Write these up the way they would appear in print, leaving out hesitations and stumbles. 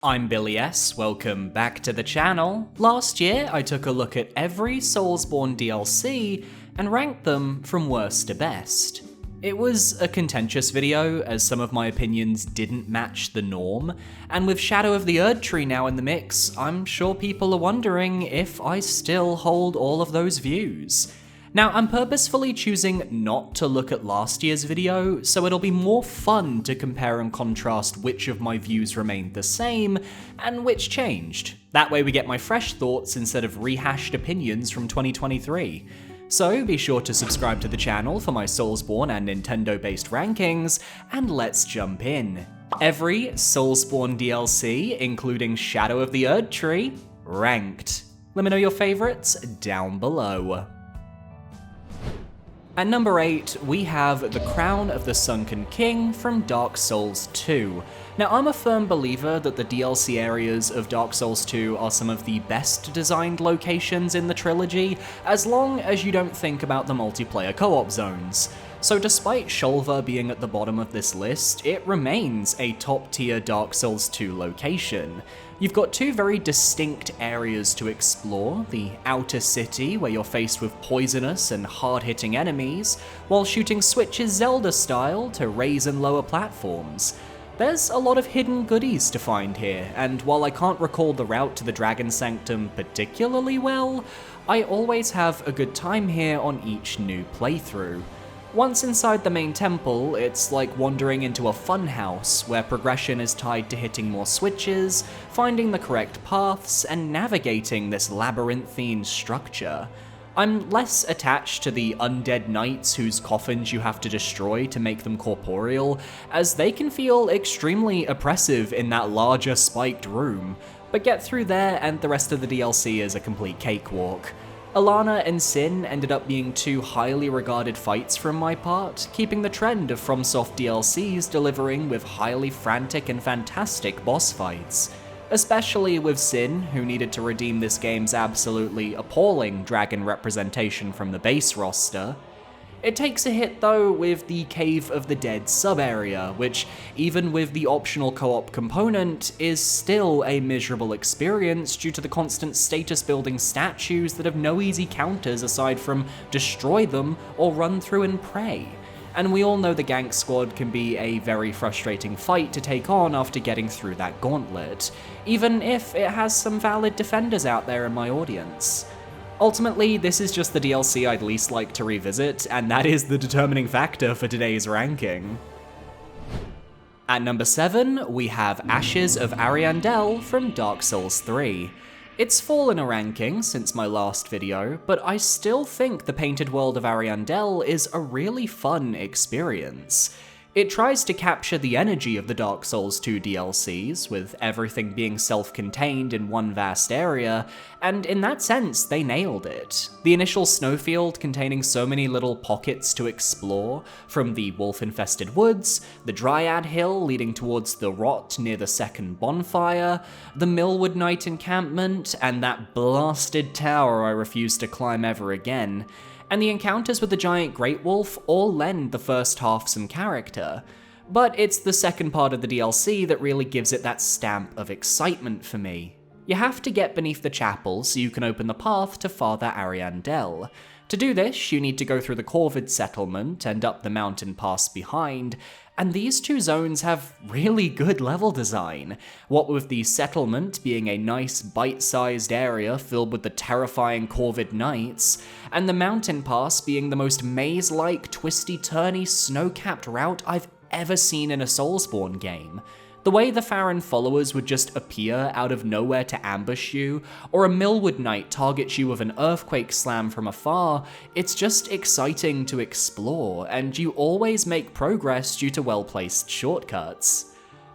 I'm Billy S, welcome back to the channel. Last year, I took a look at every Soulsborne DLC and ranked them from worst to best. It was a contentious video, as some of my opinions didn't match the norm, and with Shadow of the Erdtree now in the mix, I'm sure people are wondering if I still hold all of those views. Now, I'm purposefully choosing not to look at last year's video, so it'll be more fun to compare and contrast which of my views remained the same, and which changed. That way we get my fresh thoughts instead of rehashed opinions from 2023. So be sure to subscribe to the channel for my Soulsborne and Nintendo-based rankings, and let's jump in. Every Soulsborne DLC, including Shadow of the Erdtree, ranked. Let me know your favorites down below. At number 8, we have the Crown of the Sunken King from Dark Souls 2. Now, I'm a firm believer that the DLC areas of Dark Souls 2 are some of the best designed locations in the trilogy, as long as you don't think about the multiplayer co-op zones. So despite Shulva being at the bottom of this list, it remains a top-tier Dark Souls 2 location. You've got two very distinct areas to explore, the outer city, where you're faced with poisonous and hard-hitting enemies, while shooting switches Zelda-style to raise and lower platforms. There's a lot of hidden goodies to find here, and while I can't recall the route to the Dragon Sanctum particularly well, I always have a good time here on each new playthrough. Once inside the main temple, it's like wandering into a funhouse where progression is tied to hitting more switches, finding the correct paths, and navigating this labyrinthine structure. I'm less attached to the undead knights whose coffins you have to destroy to make them corporeal, as they can feel extremely oppressive in that larger spiked room, but get through there and the rest of the DLC is a complete cakewalk. Alana and Sin ended up being two highly regarded fights from my part, keeping the trend of FromSoft DLCs delivering with highly frantic and fantastic boss fights. Especially with Sin, who needed to redeem this game's absolutely appalling dragon representation from the base roster. It takes a hit though with the Cave of the Dead sub-area, which, even with the optional co-op component, is still a miserable experience due to the constant status-building statues that have no easy counters aside from destroy them or run through and pray. And we all know the Gank Squad can be a very frustrating fight to take on after getting through that gauntlet, even if it has some valid defenders out there in my audience. Ultimately, this is just the DLC I'd least like to revisit, and that is the determining factor for today's ranking. At number 7, we have Ashes of Ariandel from Dark Souls 3. It's fallen a ranking since my last video, but I still think the Painted World of Ariandel is a really fun experience. It tries to capture the energy of the Dark Souls 2 DLCs, with everything being self-contained in one vast area, and in that sense, they nailed it. The initial snowfield containing so many little pockets to explore, from the wolf-infested woods, the Dryad Hill leading towards the Rot near the second bonfire, the Millwood Knight encampment, and that blasted tower I refuse to climb ever again. And the encounters with the giant Great Wolf all lend the first half some character, but it's the second part of the DLC that really gives it that stamp of excitement for me. You have to get beneath the chapel so you can open the path to Father Ariandel. To do this, you need to go through the Corvid settlement and up the mountain pass behind, and these two zones have really good level design, what with the settlement being a nice bite-sized area filled with the terrifying Corvid Knights, and the mountain pass being the most maze-like, twisty-turny, snow-capped route I've ever seen in a Soulsborne game. The way the Farron followers would just appear out of nowhere to ambush you, or a Millwood Knight targets you with an earthquake slam from afar, it's just exciting to explore, and you always make progress due to well-placed shortcuts.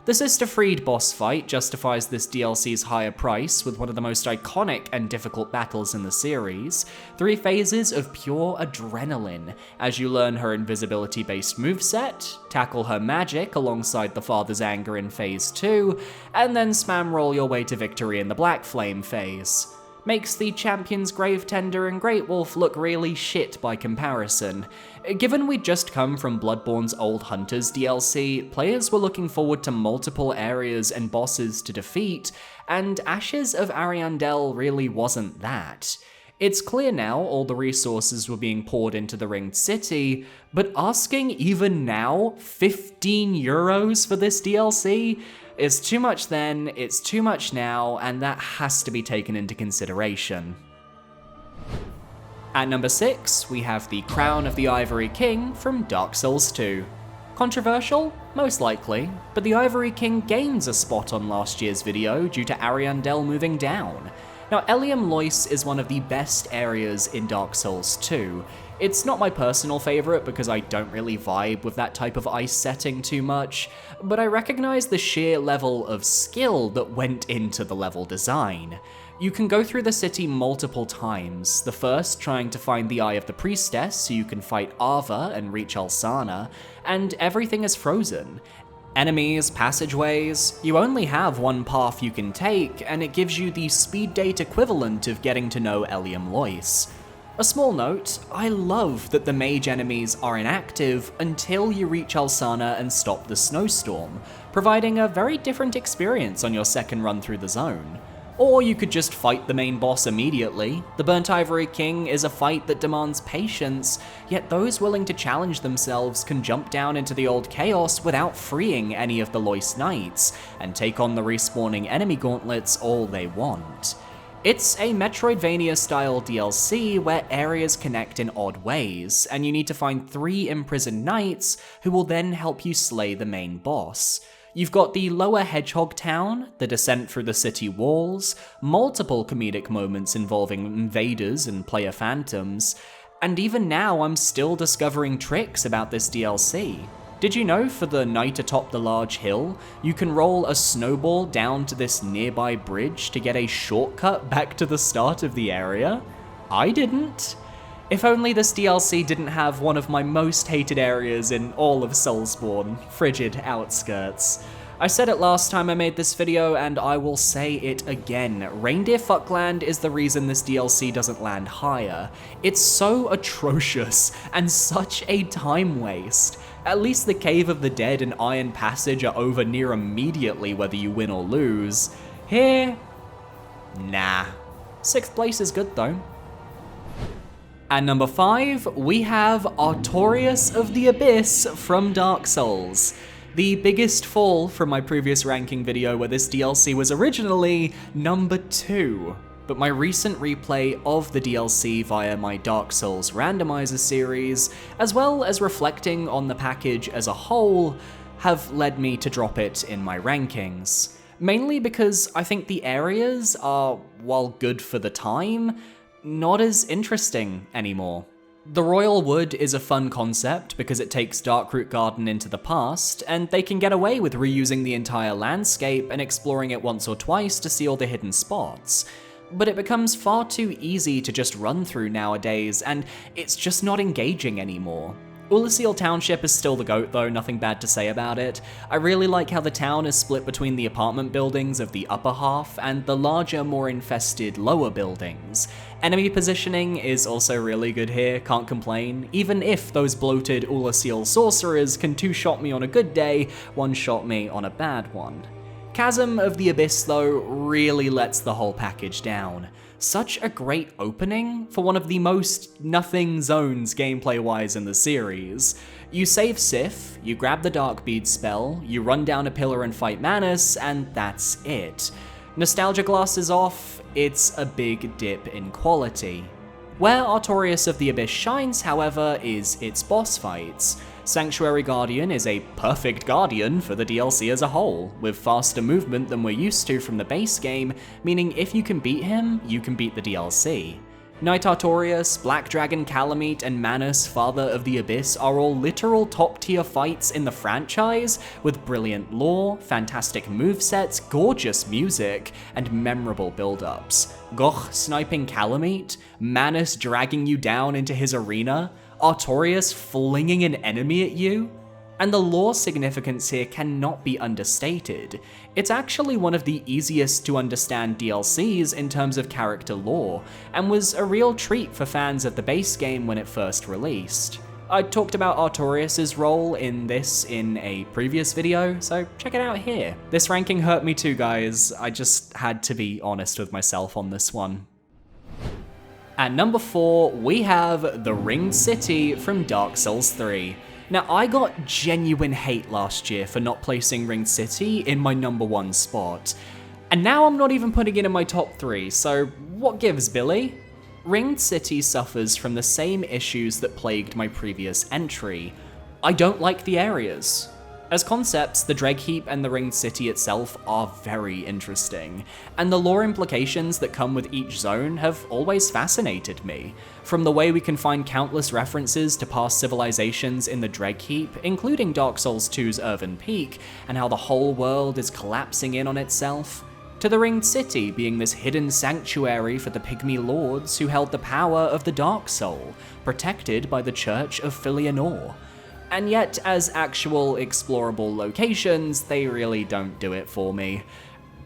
The Sister Fried boss fight justifies this DLC's higher price with one of the most iconic and difficult battles in the series, 3 phases of pure adrenaline, as you learn her invisibility-based moveset, tackle her magic alongside the Father's Anger in Phase 2, and then spam roll your way to victory in the Black Flame phase. Makes the Champion's Gravetender and Great Wolf look really shit by comparison. Given we'd just come from Bloodborne's Old Hunters DLC, players were looking forward to multiple areas and bosses to defeat, and Ashes of Ariandel really wasn't that. It's clear now all the resources were being poured into the Ringed City, but asking even now €15 for this DLC? It's too much then, it's too much now, and that has to be taken into consideration. At number 6, we have the Crown of the Ivory King from Dark Souls 2. Controversial? Most likely, but the Ivory King gains a spot on last year's video due to Ariandel moving down. Now, Eliam Lois is one of the best areas in Dark Souls 2. It's not my personal favourite because I don't really vibe with that type of ice setting too much, but I recognise the sheer level of skill that went into the level design. You can go through the city multiple times, the first trying to find the Eye of the Priestess so you can fight Ava and reach Alsana, and everything is frozen. Enemies, passageways, you only have one path you can take, and it gives you the speed date equivalent of getting to know Eliam Lois. A small note, I love that the mage enemies are inactive until you reach Alsana and stop the snowstorm, providing a very different experience on your second run through the zone. Or you could just fight the main boss immediately. The Burnt Ivory King is a fight that demands patience, yet those willing to challenge themselves can jump down into the old chaos without freeing any of the Lois Knights, and take on the respawning enemy gauntlets all they want. It's a Metroidvania-style DLC where areas connect in odd ways, and you need to find 3 imprisoned knights who will then help you slay the main boss. You've got the Lower Hedgehog Town, the descent through the city walls, multiple comedic moments involving invaders and player phantoms, and even now I'm still discovering tricks about this DLC. Did you know for the night atop the large hill, you can roll a snowball down to this nearby bridge to get a shortcut back to the start of the area? I didn't. If only this DLC didn't have one of my most hated areas in all of Soulsborne, Frigid Outskirts. I said it last time I made this video, and I will say it again. Reindeer Fuckland is the reason this DLC doesn't land higher. It's so atrocious, and such a time waste. At least the Cave of the Dead and Iron Passage are over near immediately whether you win or lose. Here, nah. 6th place is good though. At number 5, we have Artorias of the Abyss from Dark Souls. The biggest fall from my previous ranking video where this DLC was originally number 2. But my recent replay of the DLC via my Dark Souls Randomizer series, as well as reflecting on the package as a whole, have led me to drop it in my rankings. Mainly because I think the areas are, while good for the time, not as interesting anymore. The Royal Wood is a fun concept because it takes Darkroot Garden into the past, and they can get away with reusing the entire landscape and exploring it once or twice to see all the hidden spots. But it becomes far too easy to just run through nowadays, and it's just not engaging anymore. Ulasil Township is still the GOAT though, nothing bad to say about it. I really like how the town is split between the apartment buildings of the upper half and the larger, more infested lower buildings. Enemy positioning is also really good here, can't complain, even if those bloated Ulasil sorcerers can 2-shot me on a good day, 1-shot me on a bad one. Chasm of the Abyss though really lets the whole package down. Such a great opening for one of the most nothing zones gameplay-wise in the series. You save Sif, you grab the Darkbead spell, you run down a pillar and fight Manus, and that's it. Nostalgia glass is off, it's a big dip in quality. Where Artorias of the Abyss shines, however, is its boss fights. Sanctuary Guardian is a perfect guardian for the DLC as a whole, with faster movement than we're used to from the base game, meaning if you can beat him, you can beat the DLC. Knight Artorias, Black Dragon Calamite, and Manus, Father of the Abyss are all literal top-tier fights in the franchise, with brilliant lore, fantastic movesets, gorgeous music, and memorable build-ups. Goch sniping Calamite, Manus dragging you down into his arena, Artorias flinging an enemy at you? And the lore significance here cannot be understated. It's actually one of the easiest to understand DLCs in terms of character lore, and was a real treat for fans of the base game when it first released. I talked about Artorias' role in this in a previous video, so check it out here. This ranking hurt me too, guys. I just had to be honest with myself on this one. At number 4, we have the Ringed City from Dark Souls 3. Now, I got genuine hate last year for not placing Ringed City in my number 1 spot, and now I'm not even putting it in my top 3, so what gives, Billy? Ringed City suffers from the same issues that plagued my previous entry. I don't like the areas. As concepts, the Dreg Heap and the Ringed City itself are very interesting, and the lore implications that come with each zone have always fascinated me. From the way we can find countless references to past civilizations in the Dreg Heap, including Dark Souls 2's Earthen Peak, and how the whole world is collapsing in on itself, to the Ringed City being this hidden sanctuary for the Pygmy Lords who held the power of the Dark Soul, protected by the Church of Filianor. And yet, as actual explorable locations, they really don't do it for me.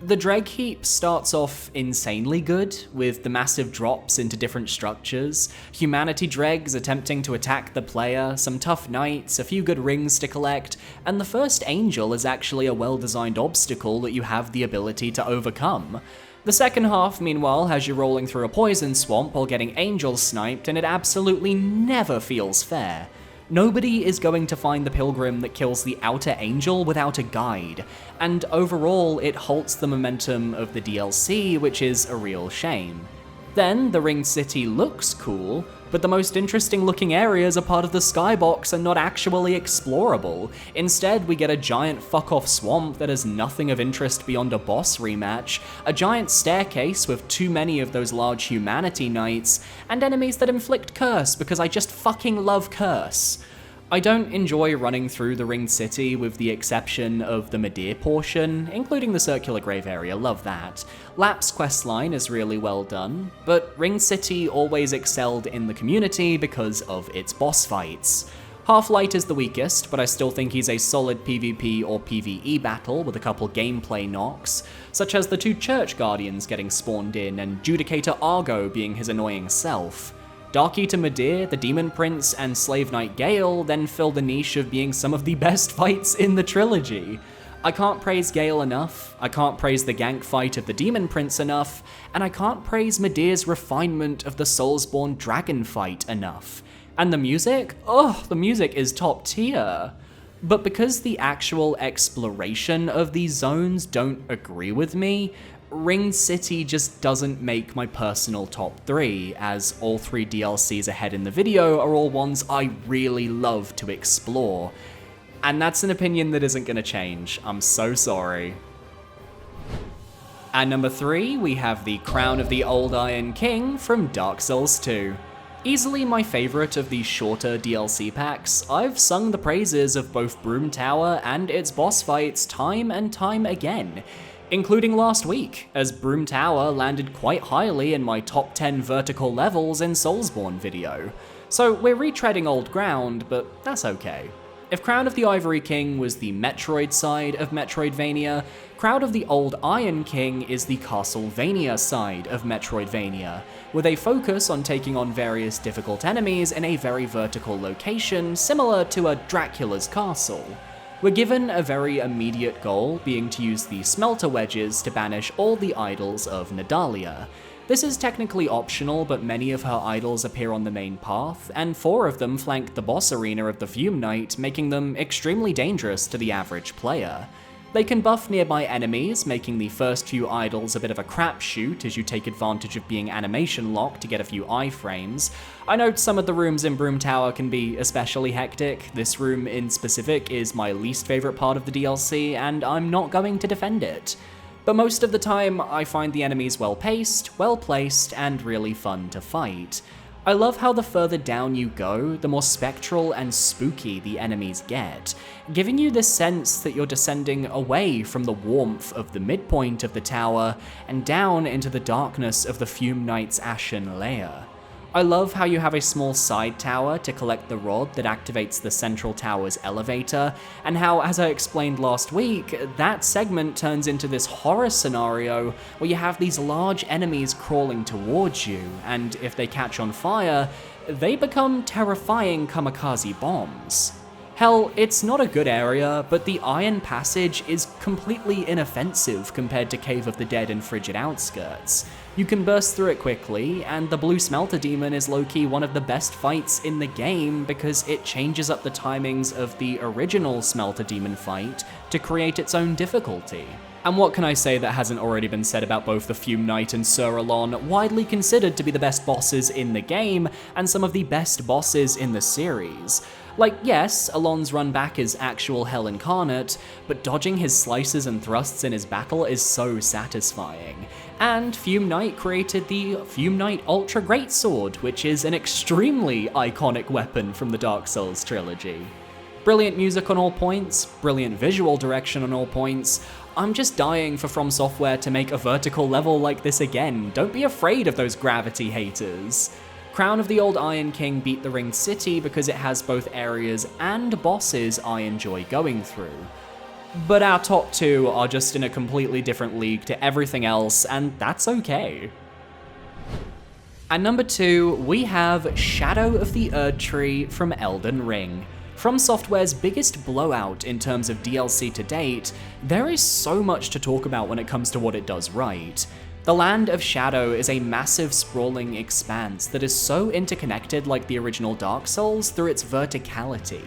The Dreg Heap starts off insanely good, with the massive drops into different structures, humanity dregs attempting to attack the player, some tough knights, a few good rings to collect, and the first angel is actually a well-designed obstacle that you have the ability to overcome. The second half, meanwhile, has you rolling through a poison swamp while getting angels sniped, and it absolutely never feels fair. Nobody is going to find the pilgrim that kills the outer angel without a guide, and overall it halts the momentum of the DLC, which is a real shame. Then, the Ringed City looks cool, but the most interesting looking areas are part of the skybox and not actually explorable. Instead, we get a giant fuck-off swamp that has nothing of interest beyond a boss rematch, a giant staircase with too many of those large humanity knights, and enemies that inflict curse because I just fucking love curse. I don't enjoy running through the Ringed City with the exception of the Meevee portion, including the Circular Grave area, love that. Lap's questline is really well done, but Ringed City always excelled in the community because of its boss fights. Half-Light is the weakest, but I still think he's a solid PvP or PvE battle with a couple gameplay knocks, such as the 2 Church Guardians getting spawned in and Judicator Argo being his annoying self. Dark Eater Meevee, the Demon Prince, and Slave Knight Gale then fill the niche of being some of the best fights in the trilogy. I can't praise Gale enough, I can't praise the gank fight of the Demon Prince enough, and I can't praise Medea's refinement of the Soulsborne dragon fight enough. And the music? Oh, the music is top tier. But because the actual exploration of these zones don't agree with me, Ringed City just doesn't make my personal top 3, as all 3 DLCs ahead in the video are all ones I really love to explore. And that's an opinion that isn't gonna change, I'm so sorry. At number 3, we have the Crown of the Old Iron King from Dark Souls 2. Easily my favourite of these shorter DLC packs, I've sung the praises of both Broom Tower and its boss fights time and time again, including last week, as Broom Tower landed quite highly in my top 10 vertical levels in Soulsborne video. So we're retreading old ground, but that's okay. If Crown of the Ivory King was the Metroid side of Metroidvania, Crown of the Old Iron King is the Castlevania side of Metroidvania, with a focus on taking on various difficult enemies in a very vertical location similar to a Dracula's castle. We're given a very immediate goal, being to use the smelter wedges to banish all the idols of Nadalia. This is technically optional, but many of her idols appear on the main path, and 4 of them flank the boss arena of the Fume Knight, making them extremely dangerous to the average player. They can buff nearby enemies, making the first few idols a bit of a crapshoot as you take advantage of being animation locked to get a few iframes. I know some of the rooms in Broom Tower can be especially hectic. This room in specific is my least favourite part of the DLC, and I'm not going to defend it. But most of the time, I find the enemies well-paced, well-placed, and really fun to fight. I love how the further down you go, the more spectral and spooky the enemies get, giving you this sense that you're descending away from the warmth of the midpoint of the tower and down into the darkness of the Fume Knight's ashen lair. I love how you have a small side tower to collect the rod that activates the central tower's elevator, and how, as I explained last week, that segment turns into this horror scenario where you have these large enemies crawling towards you, and if they catch on fire, they become terrifying kamikaze bombs. Hell, it's not a good area, but the Iron Passage is completely inoffensive compared to Cave of the Dead and Frigid Outskirts. You can burst through it quickly, and the Blue Smelter Demon is low-key one of the best fights in the game because it changes up the timings of the original Smelter Demon fight to create its own difficulty. And what can I say that hasn't already been said about both the Fume Knight and Sir Alon, widely considered to be the best bosses in the game, and some of the best bosses in the series? Like, yes, Alon's run back is actual hell incarnate, but dodging his slices and thrusts in his battle is so satisfying. And Fume Knight created the Fume Knight Ultra Greatsword, which is an extremely iconic weapon from the Dark Souls trilogy. Brilliant music on all points, brilliant visual direction on all points. I'm just dying for From Software to make a vertical level like this again. Don't be afraid of those gravity haters. Crown of the Old Iron King beat the Ringed City because it has both areas and bosses I enjoy going through. But our top two are just in a completely different league to everything else, and that's okay. At number 2, we have Shadow of the Erdtree from Elden Ring. From Software's biggest blowout in terms of DLC to date, there is so much to talk about when it comes to what it does right. The Land of Shadow is a massive sprawling expanse that is so interconnected like the original Dark Souls through its verticality.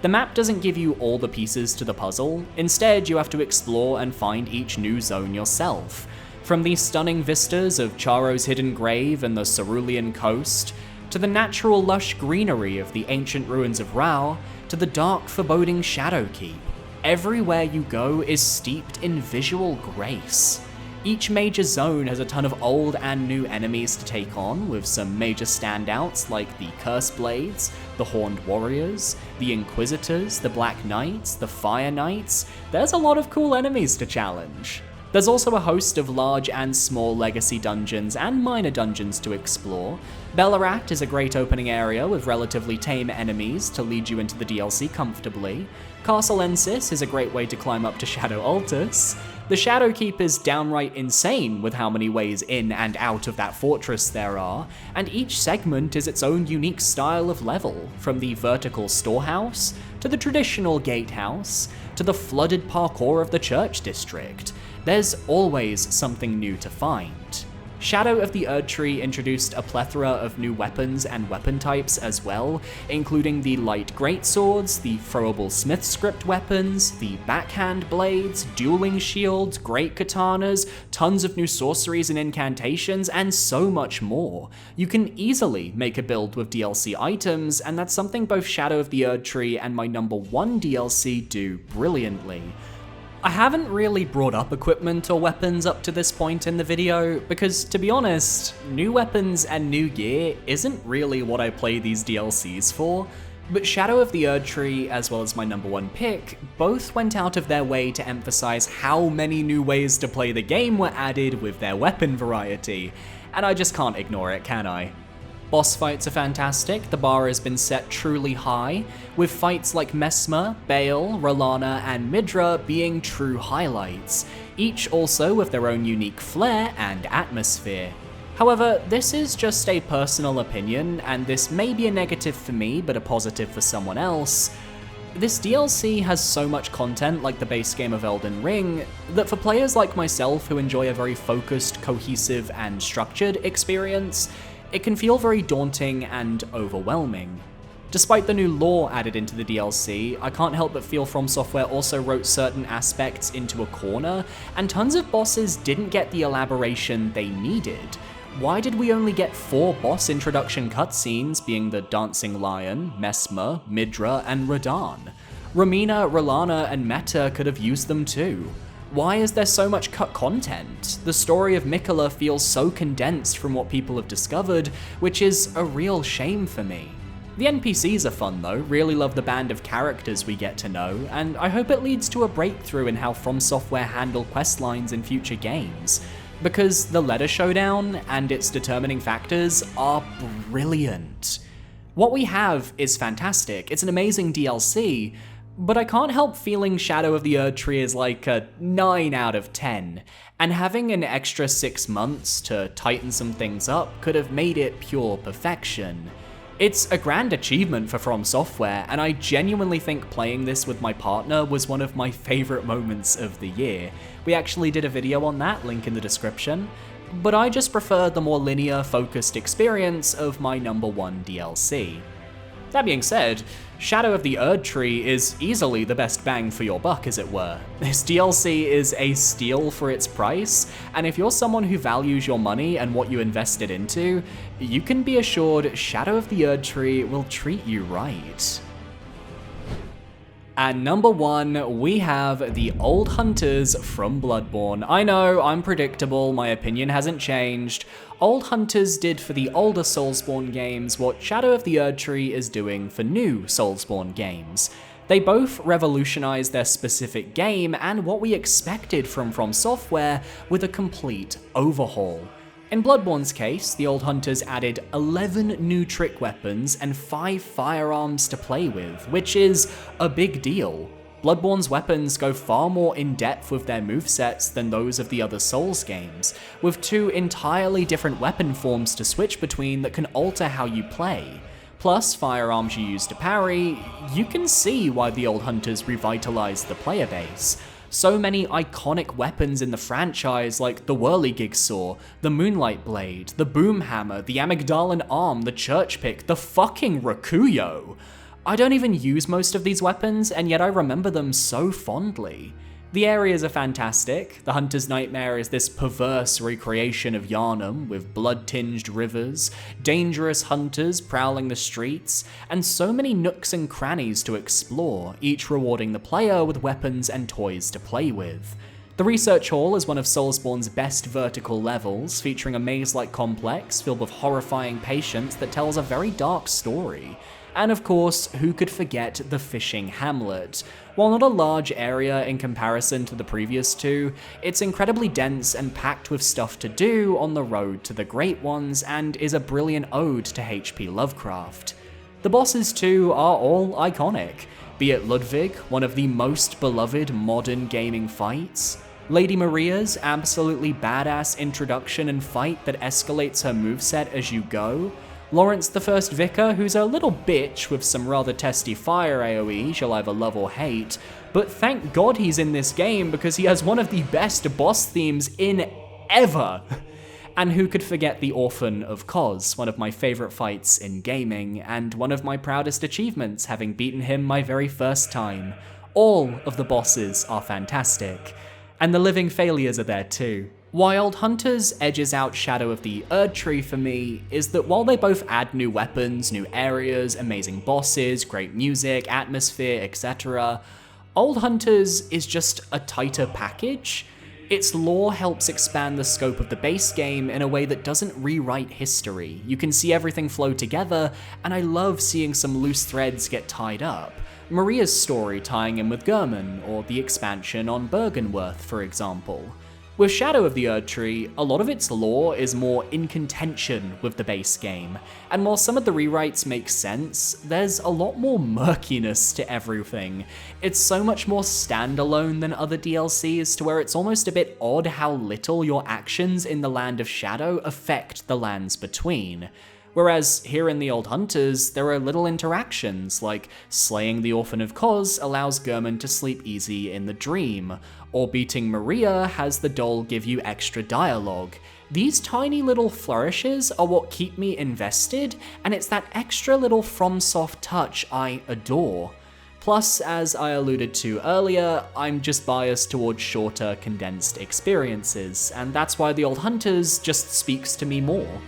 The map doesn't give you all the pieces to the puzzle, instead you have to explore and find each new zone yourself. From the stunning vistas of Charo's Hidden Grave and the Cerulean Coast, to the natural lush greenery of the ancient ruins of Rao, to the dark foreboding Shadow Keep. Everywhere you go is steeped in visual grace. Each major zone has a ton of old and new enemies to take on, with some major standouts like the Curse Blades, the Horned Warriors, the Inquisitors, the Black Knights, the Fire Knights. There's a lot of cool enemies to challenge. There's also a host of large and small legacy dungeons and minor dungeons to explore. Bellarat is a great opening area with relatively tame enemies to lead you into the DLC comfortably. Castle Ensis is a great way to climb up to Shadow Altus. The Shadow Keep is downright insane with how many ways in and out of that fortress there are, and each segment is its own unique style of level, from the vertical storehouse, to the traditional gatehouse, to the flooded parkour of the church district. There's always something new to find. Shadow of the Erdtree introduced a plethora of new weapons and weapon types as well, including the light greatswords, the throwable smith script weapons, the backhand blades, dueling shields, great katanas, tons of new sorceries and incantations, and so much more. You can easily make a build with DLC items, and that's something both Shadow of the Erdtree and my number 1 DLC do brilliantly. I haven't really brought up equipment or weapons up to this point in the video, because to be honest, new weapons and new gear isn't really what I play these DLCs for, but Shadow of the Erdtree, as well as my number 1 pick, both went out of their way to emphasize how many new ways to play the game were added with their weapon variety, and I just can't ignore it, can I? Boss fights are fantastic, the bar has been set truly high, with fights like Messmer, Bale, Rolana, and Midra being true highlights, each also with their own unique flair and atmosphere. However, this is just a personal opinion, and this may be a negative for me, but a positive for someone else. This DLC has so much content like the base game of Elden Ring, that for players like myself who enjoy a very focused, cohesive, and structured experience, it can feel very daunting and overwhelming. Despite the new lore added into the DLC, I can't help but feel From Software also wrote certain aspects into a corner, and tons of bosses didn't get the elaboration they needed. Why did we only get 4 boss introduction cutscenes, being the Dancing Lion, Messmer, Midra, and Radahn? Romina, Rolana, and Meta could have used them too. Why is there so much cut content? The story of Miquella feels so condensed from what people have discovered, which is a real shame for me. The NPCs are fun though, really love the band of characters we get to know, and I hope it leads to a breakthrough in how From Software handle questlines in future games. because the letter showdown and its determining factors are brilliant. What we have is fantastic, it's an amazing DLC, but I can't help feeling Shadow of the Erdtree is like a 9 out of 10, and having an extra 6 months to tighten some things up could have made it pure perfection. It's a grand achievement for From Software, and I genuinely think playing this with my partner was one of my favourite moments of the year. We actually did a video on that, link in the description, but I just prefer the more linear, focused experience of my #1 DLC. That being said, Shadow of the Erdtree is easily the best bang for your buck, as it were. This DLC is a steal for its price, and if you're someone who values your money and what you invested into, you can be assured Shadow of the Erdtree will treat you right. At #1, we have the Old Hunters from Bloodborne. I know, I'm predictable, my opinion hasn't changed. Old Hunters did for the older Soulsborne games what Shadow of the Erdtree is doing for new Soulsborne games. They both revolutionized their specific game and what we expected from Software with a complete overhaul. In Bloodborne's case, the Old Hunters added 11 new trick weapons and 5 firearms to play with, which is a big deal. Bloodborne's weapons go far more in depth with their movesets than those of the other Souls games, with 2 entirely different weapon forms to switch between that can alter how you play. Plus firearms you use to parry, you can see why the Old Hunters revitalized the player base. So many iconic weapons in the franchise like the Whirligig Saw, the Moonlight Blade, the Boom Hammer, the Amygdalan Arm, the Church Pick, the fucking Rakuyo. I don't even use most of these weapons, and yet I remember them so fondly. The areas are fantastic. The Hunter's Nightmare is this perverse recreation of Yharnam, with blood-tinged rivers, dangerous hunters prowling the streets, and so many nooks and crannies to explore, each rewarding the player with weapons and toys to play with. The Research Hall is one of Soulsborne's best vertical levels, featuring a maze-like complex filled with horrifying patients that tells a very dark story. And of course, who could forget the fishing hamlet? While not a large area in comparison to the previous 2, it's incredibly dense and packed with stuff to do on the road to the Great Ones, and is a brilliant ode to H.P. Lovecraft. The bosses too are all iconic, be it Ludwig, one of the most beloved modern gaming fights, Lady Maria's absolutely badass introduction and fight that escalates her moveset as you go, Lawrence the First Vicar, who's a little bitch with some rather testy fire AoE you'll either love or hate, but thank God he's in this game because he has one of the best boss themes in ever. And who could forget the Orphan of Kos, one of my favourite fights in gaming, and one of my proudest achievements, having beaten him my very first time. All of the bosses are fantastic, and the living failures are there too. Why Old Hunters edges out Shadow of the Erdtree for me is that while they both add new weapons, new areas, amazing bosses, great music, atmosphere, etc., Old Hunters is just a tighter package. Its lore helps expand the scope of the base game in a way that doesn't rewrite history. You can see everything flow together, and I love seeing some loose threads get tied up. Maria's story tying in with Gehrman, or the expansion on Bergenworth, for example. With Shadow of the Erdtree, a lot of its lore is more in contention with the base game, and while some of the rewrites make sense, there's a lot more murkiness to everything. It's so much more standalone than other DLCs to where it's almost a bit odd how little your actions in the Land of Shadow affect the lands between. Whereas here in the Old Hunters, there are little interactions, like slaying the Orphan of Kos allows Gehrman to sleep easy in the dream, or beating Maria has the doll give you extra dialogue. These tiny little flourishes are what keep me invested, and it's that extra little FromSoft touch I adore. Plus, as I alluded to earlier, I'm just biased towards shorter, condensed experiences, and that's why the Old Hunters just speaks to me more.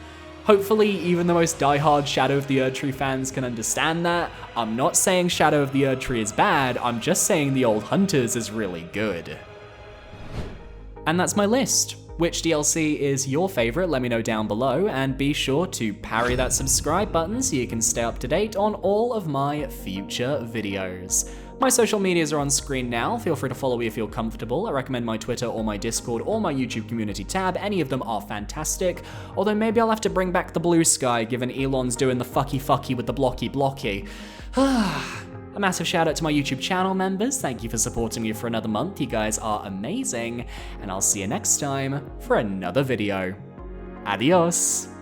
Hopefully, even the most diehard Shadow of the Erdtree fans can understand that. I'm not saying Shadow of the Erdtree is bad, I'm just saying the Old Hunters is really good. And that's my list. Which DLC is your favourite? Let me know down below, and be sure to parry that subscribe button so you can stay up to date on all of my future videos. My social medias are on screen now, feel free to follow me if you're comfortable. I recommend my Twitter or my Discord or my YouTube community tab, any of them are fantastic, although maybe I'll have to bring back the blue sky given Elon's doing the fucky with the blocky. A massive shout out to my YouTube channel members, thank you for supporting me for another month, you guys are amazing, and I'll see you next time for another video. Adios!